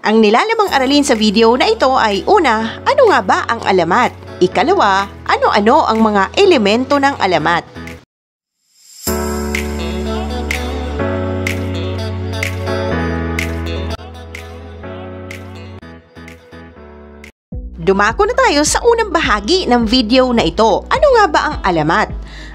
Ang nilalamang aralin sa video na ito ay una, ano nga ba ang alamat? Ikalawa, ano-ano ang mga elemento ng alamat? Dumako na tayo sa unang bahagi ng video na ito. Ano nga ba ang alamat?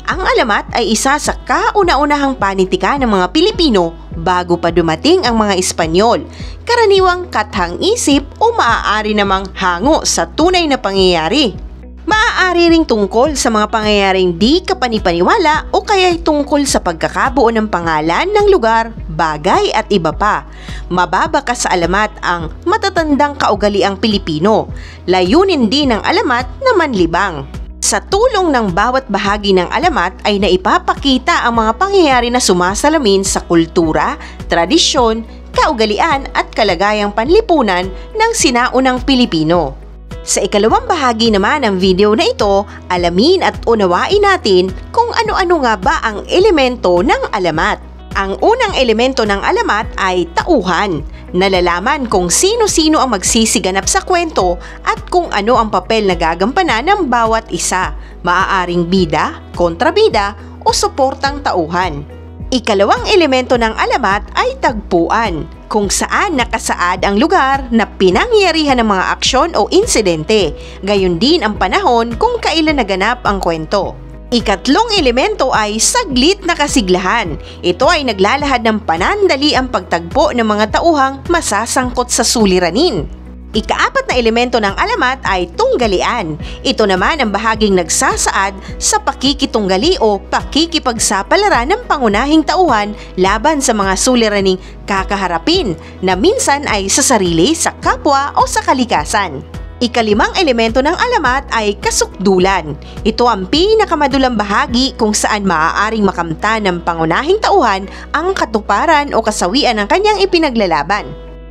Ang alamat ay isa sa kauna-unahang panitikan ng mga Pilipino bago pa dumating ang mga Espanyol. Karaniwang kathang-isip o maaari namang hango sa tunay na pangyayari. Maaari ring tungkol sa mga pangyayaring di kapanipaniwala o kaya'y tungkol sa pagkakabuo ng pangalan ng lugar, bagay at iba pa. Mababaka sa alamat ang matatandang kaugaliang Pilipino. Layunin din ng alamat na manlibang. Sa tulong ng bawat bahagi ng alamat ay naipapakita ang mga pangyayari na sumasalamin sa kultura, tradisyon, kaugalian at kalagayang panlipunan ng sinaunang Pilipino. Sa ikalawang bahagi naman ng video na ito, alamin at unawain natin kung ano-ano nga ba ang elemento ng alamat. Ang unang elemento ng alamat ay tauhan. Nalalaman kung sino-sino ang magsisiganap sa kwento at kung ano ang papel na gagampanan ng bawat isa, maaaring bida, kontrabida o suportang tauhan. Ikalawang elemento ng alamat ay tagpuan, kung saan nakasaad ang lugar na pinangyarihan ng mga aksyon o insidente, gayon din ang panahon kung kailan naganap ang kwento. Ikatlong elemento ay saglit na kasiglahan. Ito ay naglalahad ng panandali ang pagtagpo ng mga tauhang masasangkot sa suliranin. Ikaapat na elemento ng alamat ay tunggalian. Ito naman ang bahaging nagsasaad sa pakikitunggali o pakikipagsapalaran ng pangunahing tauhan laban sa mga suliraning kakaharapin na minsan ay sa sarili, sa kapwa o sa kalikasan. Ikalimang elemento ng alamat ay kasukdulan. Ito ang pinakamadulang bahagi kung saan maaaring makamtan ng pangunahing tauhan ang katuparan o kasawian ng kanyang ipinaglalaban.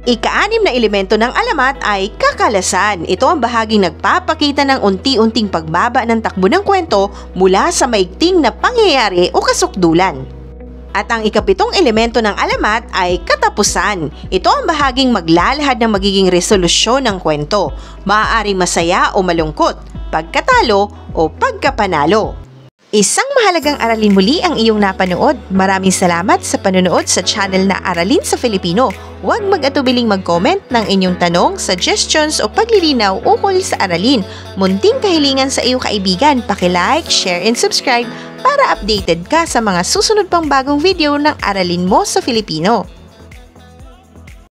Ika-anim na elemento ng alamat ay kakalasan. Ito ang bahaging nagpapakita ng unti-unting pagbaba ng takbo ng kwento mula sa maigting na pangyayari o kasukdulan. At ang ikapitong elemento ng alamat ay katapusan. Ito ang bahaging maglalahad ng magiging resolusyon ng kwento. Maaaring masaya o malungkot, pagkatalo o pagkapanalo. Isang mahalagang aralin muli ang iyong napanood. Maraming salamat sa panonood sa channel na Aralin sa Filipino. Huwag mag-atubiling mag-comment ng inyong tanong, suggestions o paglilinaw ukol sa aralin. Munting kahilingan sa iyong kaibigan, paki-like, share and subscribe para updated ka sa mga susunod pang bagong video ng Aralin mo sa Filipino.